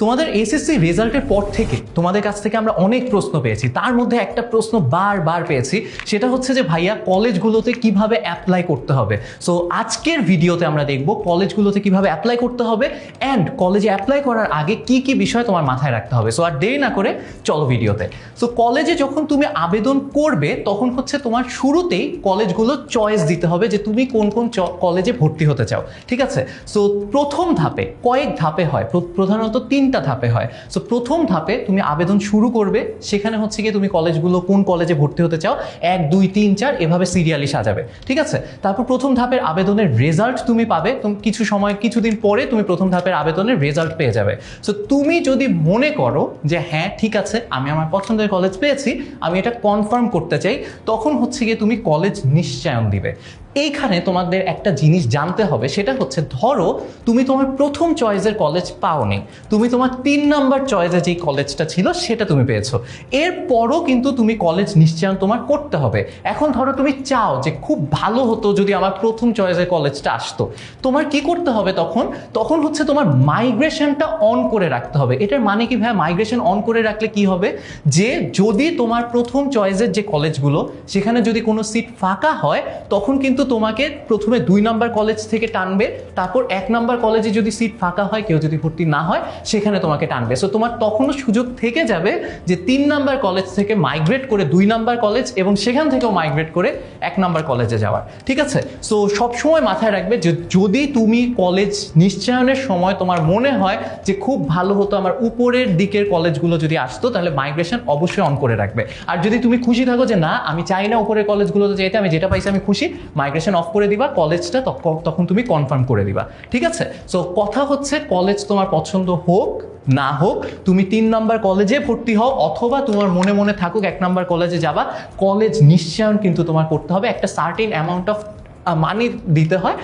তোমাদের এসএসসি রেজাল্টের পর থেকে তোমাদের কাছ থেকে আমরা অনেক প্রশ্ন পেয়েছি। তার মধ্যে একটা প্রশ্ন বারবার পেয়েছি, সেটা হচ্ছে যে ভাইয়া কলেজগুলোতে কিভাবে অ্যাপ্লাই করতে হবে। সো আজকের ভিডিওতে আমরা দেখব কলেজগুলোতে কিভাবে অ্যাপ্লাই করতে হবে অ্যান্ড কলেজে অ্যাপ্লাই করার আগে কি কি বিষয় তোমার মাথায় রাখতে হবে। সো আর দেরি না করে চলো ভিডিওতে। সো কলেজে যখন তুমি আবেদন করবে তখন হচ্ছে তোমার শুরুতেই কলেজগুলো চয়েস দিতে হবে যে তুমি কোন কোন কলেজে ভর্তি হতে চাও, ঠিক আছে। সো প্রথম ধাপে কয়েক ধাপে হয়, প্রধানত তিনটা ধাপে হয়। সো প্রথম ধাপে তুমি আবেদন শুরু করবে, সেখানে হচ্ছে গিয়ে তুমি কলেজগুলো কোন কলেজে ভর্তি হতে চাও 1 2 3 4 এভাবে সিরিয়ালি সাজাবে, ঠিক আছে। তারপর প্রথম ধাপের আবেদনের রেজাল্ট তুমি পাবে, তুমি কিছুদিন পরে তুমি প্রথম ধাপের আবেদনের রেজাল্ট পেয়ে যাবে। সো তুমি যদি মনে করো যে হ্যাঁ ঠিক আছে আমি আমার পছন্দের কলেজ পেয়েছি, আমি এটা কনফার্ম করতে চাই, তখন হচ্ছে গিয়ে তুমি কলেজ নিশ্চয়ন দিবে। এইখানে তোমাদের একটা জিনিস জানতে হবে, সেটা হচ্ছে ধরো তুমি তোমার প্রথম চয়েসের কলেজ পাওনি, তুমি তোমার 3 নাম্বার চয়েসে যেই কলেজটা ছিল সেটা তুমি পেয়েছো, এরপরও কিন্তু তুমি কলেজ নিশ্চয়ন তোমার করতে হবে। এখন ধরো তুমি চাও যে খুব ভালো হতো যদি আমার প্রথম চয়েসের কলেজটা আসতো, তোমার কি করতে হবে তখন হচ্ছে তোমার মাইগ্রেশনটা অন করে রাখতে হবে। এটার মানে কি ভাই, মাইগ্রেশন অন করে রাখলে কি হবে যে যদি তোমার প্রথম চয়েসের যে কলেজগুলো সেখানে যদি কোনো সিট ফাঁকা হয় তখন কিন্তু তোমাকে প্রথমে 2 নাম্বার কলেজ থেকে টানবে, তারপর 1 নাম্বার কলেজে যদি সিট ফাঁকা হয়, কেউ যদি ভর্তি না হয় সেখানে তোমাকে টানবে। সো তোমার তখনও সুযোগ থেকে যাবে যে 3 নাম্বার কলেজ থেকে মাইগ্রেট করে 2 নাম্বার কলেজ এবং সেখান থেকেও মাইগ্রেট করে 1 নাম্বার কলেজে যাওয়ার, ঠিক আছে। সো সবসময় মাথায় রাখবে যে যদি তুমি কলেজ নিশ্চয়নের সময় তোমার মনে হয় যে খুব ভালো হতো আমার উপরের দিকের কলেজগুলো যদি আসতো, তাহলে মাইগ্রেশন অবশ্যই অন করে রাখবে। আর যদি তুমি খুশি থাকো যে না আমি চাই না উপরের কলেজগুলোতে যেতে, আমি যেটা পাইছি আমি খুশি, মাইগ্রেশন অফ করে দিবা, কলেজটা তখন তুমি কনফার্ম করে দিবা, ঠিক আছে। সো কথা হচ্ছে কলেজ তোমার পছন্দ হোক না হোক, তুমি 3 নাম্বার কলেজে ভর্তি হও অথবা তোমার মনে মনে থাকুক 1 নাম্বার কলেজে যাবা, কলেজ নিশ্চয়ন কিন্তু তোমার করতে হবে। একটা সার্টেন অ্যামাউন্ট অফ মানি দিতে হয়,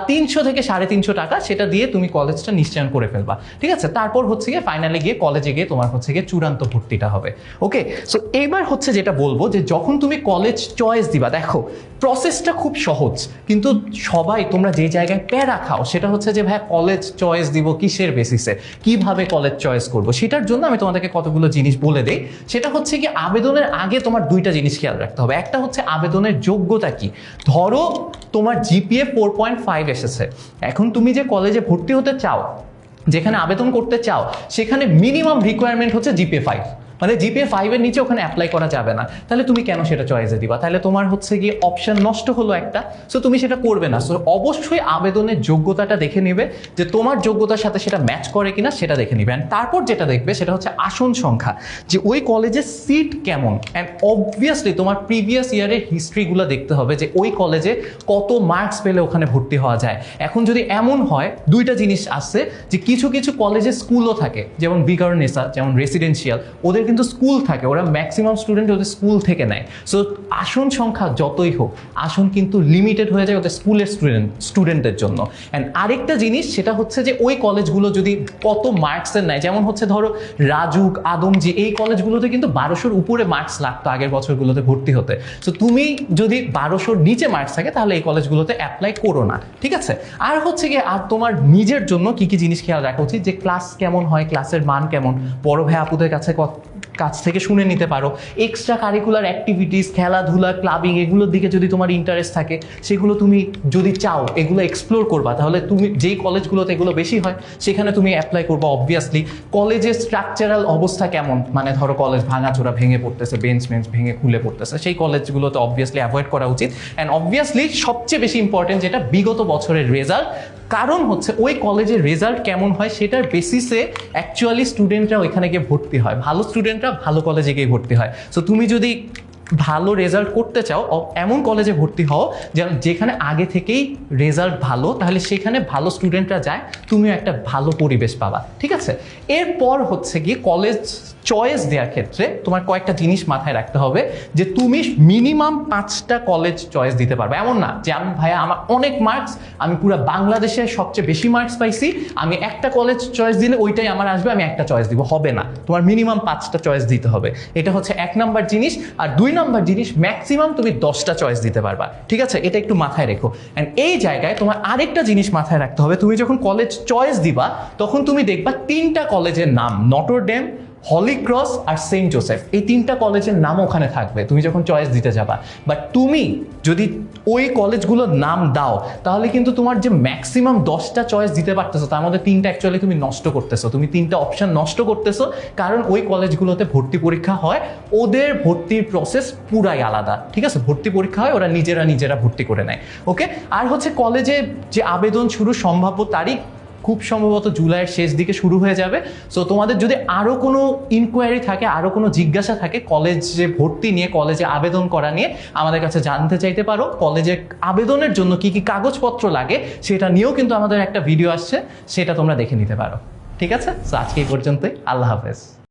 300 থেকে 350 টাকা, সেটা দিয়ে তুমি কলেজটা নিশ্চয়ন করে ফেলবা, ঠিক আছে। তারপর হচ্ছে গিয়ে ফাইনালি গিয়ে কলেজে গিয়ে তোমার হচ্ছে গিয়ে চূড়ান্ত ভর্তিটা হবে। ওকে, সো এইবার হচ্ছে যেটা বলবো যে যখন তুমি কলেজ চয়েস দিবা, দেখো প্রসেসটা খুব সহজ, কিন্তু সবাই তোমরা যে জায়গায় প্যারা খাও সেটা হচ্ছে যে ভাই কলেজ চয়েস দিব কিসের বেসিসে, কিভাবে কলেজ চয়েস করব, সেটার জন্য আমি তোমাদেরকে কতগুলো জিনিস বলে দেই। সেটা হচ্ছে কি আবেদনের আগে তোমার 2টা জিনিস খেয়াল রাখতে হবে। একটা হচ্ছে আবেদনের যোগ্যতা কি। ধরো তোমার জিপিএ 4.5 এসেছে, এখন তুমি যে কলেজে ভর্তি হতে চাও, যেখানে আবেদন করতে চাও, সেখানে মিনিমাম রিকোয়ারমেন্ট হচ্ছে জিপিএ 5, মানে জিপিএ 5 এর নিচে ওখানে অ্যাপ্লাই করা যাবে না। তাহলে তুমি কেন সেটা চয়েসে দিবা? তাহলে তোমার হচ্ছে গিয়ে অপশন নষ্ট হলো একটা, সো তুমি সেটা করবে না। সো অবশ্যই আবেদনের যোগ্যতাটা দেখে নেবে যে তোমার যোগ্যতার সাথে সেটা ম্যাচ করে কিনা, সেটা দেখে নিবে। অ্যান্ড তারপর যেটা দেখবে সেটা হচ্ছে আসন সংখ্যা, যে ওই কলেজের সিট কেমন। অ্যান্ড অবভিয়াসলি তোমার প্রিভিয়াস ইয়ারের হিস্ট্রিগুলো দেখতে হবে যে ওই কলেজে কত মার্কস পেলে ওখানে ভর্তি হওয়া যায়। এখন যদি এমন হয়, 2টা জিনিস আসছে যে কিছু কিছু কলেজে স্কুলও থাকে, যেমন বিকারনেসা, যেমন রেসিডেন্সিয়াল, ওদের কিন্তু স্কুল থাকে, ওরা ম্যাক্সিমাম স্টুডেন্ট ওদের স্কুল থেকে নেয়। সো আসন সংখ্যা যতই হোক, আসন কিন্তু লিমিটেড হয়ে যায় ওদের স্কুলের স্টুডেন্টের জন্য। অ্যান্ড আরেকটা জিনিস সেটা হচ্ছে যে ওই কলেজগুলো যদি কত মার্কসের নেয়, যেমন হচ্ছে ধরো রাজুক, আদমজি, এই কলেজগুলোতে কিন্তু 1200-র উপরে মার্কস লাগতো আগের বছরগুলোতে ভর্তি হতে। সো তুমি যদি 1200-র নিচে মার্কস থাকে তাহলে এই কলেজগুলোতে অ্যাপ্লাই করো না, ঠিক আছে। আর হচ্ছে গিয়ে আর তোমার নিজের জন্য কি কি জিনিস খেয়াল রাখা উচিত, যে ক্লাস কেমন হয়, ক্লাসের মান কেমন, বড় ভাই আপুদের কাছ থেকে শুনে নিতে পারো। এক্সট্রা কারিকুলার অ্যাক্টিভিটিস, খেলাধুলা, ক্লাবিং, এগুলোর দিকে যদি তোমার ইন্টারেস্ট থাকে, সেগুলো তুমি যদি চাও এগুলো এক্সপ্লোর করবা, তাহলে তুমি যেই কলেজগুলোতে এগুলো বেশি হয় সেখানে তুমি অ্যাপ্লাই করবা। অবভিয়াসলি কলেজের স্ট্রাকচারাল অবস্থা কেমন, মানে ধরো কলেজ ভাঙাচোরা, ভেঙে পড়তেছে, বেঞ্চ ভেঙে খুলে পড়তেছে, সেই কলেজগুলোতে অবভিয়াসলি অ্যাভয়েড করা উচিত। অ্যান্ড অবভিয়াসলি সবচেয়ে বেশি ইম্পর্টেন্ট যেটা বিগত বছরের রেজাল্ট, কারণ হচ্ছে ওই কলেজের রেজাল্ট কেমন হয় সেটার বেসিসে অ্যাকচুয়ালি স্টুডেন্টরা ওইখানে গিয়ে ভর্তি হয়, ভালো স্টুডেন্টরা ভালো কলেজে গিয়ে ভর্তি হয়। সো তুমি যদি ভালো রেজাল্ট করতে চাও, এমন কলেজে ভর্তি হও যেখানে আগে থেকেই রেজাল্ট ভালো, তাহলে সেখানে ভালো স্টুডেন্টরা যায়, তুমিও একটা ভালো পরিবেশ পাবা, ঠিক আছে। এরপর হচ্ছে গিয়ে কলেজ চয়েস দেওয়ার ক্ষেত্রে তোমার কয়েকটা জিনিস মাথায় রাখতে হবে, যে তুমি মিনিমাম 5টা কলেজ চয়েস দিতে পারবে। এমন না যে আমি ভাইয়া আমার অনেক মার্কস, আমি পুরো বাংলাদেশে সবচেয়ে বেশি মার্কস পাইছি, আমি একটা কলেজ চয়েস দিলে ওইটাই আমার আসবে, আমি একটা চয়েস দিব, হবে না। তোমার মিনিমাম 5টা চয়েস দিতে হবে। এটা হচ্ছে 1 নাম্বার জিনিস। আর 2 নাম্বার জিনিস, ম্যাক্সিমাম তুমি 10টা চয়েস দিতে পারবা, ঠিক আছে? এটা একটু মাথায় রেখো। অ্যান্ড এই জায়গায় তোমার আরেকটা জিনিস মাথায় রাখতে হবে, তুমি যখন কলেজ চয়েস দিবা তখন তুমি দেখবা 3টা কলেজের নাম, নটর ডেম, হলি ক্রস আর সেন্ট জোসেফ, এই 3টা কলেজের নাম ওখানে থাকবে তুমি যখন চয়েস দিতে যাবা। বাট তুমি যদি ওই কলেজগুলোর নাম দাও তাহলে কিন্তু তোমার যে ম্যাক্সিমাম 10টা চয়েস দিতে পারতেছো তার মধ্যে 3টা অ্যাকচুয়ালি তুমি নষ্ট করতেছো, তুমি 3টা অপশন নষ্ট করতেছো। কারণ ওই কলেজগুলোতে ভর্তি পরীক্ষা হয়, ওদের ভর্তির প্রসেস পুরাই আলাদা, ঠিক আছে? ভর্তি পরীক্ষা হয়, ওরা নিজেরা ভর্তি করে নেয়, ওকে? আর হচ্ছে কলেজে যে আবেদন শুরুর সম্ভাব্য তারিখ খুব সম্ভবত জুলাইয়ের শেষ দিকে শুরু হয়ে যাবে। সো তোমাদের যদি আরও কোনো ইনকোয়ারি থাকে, আরও কোনো জিজ্ঞাসা থাকে কলেজে ভর্তি নিয়ে, কলেজে আবেদন করা নিয়ে, আমাদের কাছে জানতে চাইতে পারো। কলেজে আবেদনের জন্য কি কি কাগজপত্র লাগে সেটা নিয়েও কিন্তু আমাদের একটা ভিডিও আসছে, সেটা তোমরা দেখে নিতে পারো, ঠিক আছে? সো আজকে এই পর্যন্তই, আল্লাহ হাফেজ।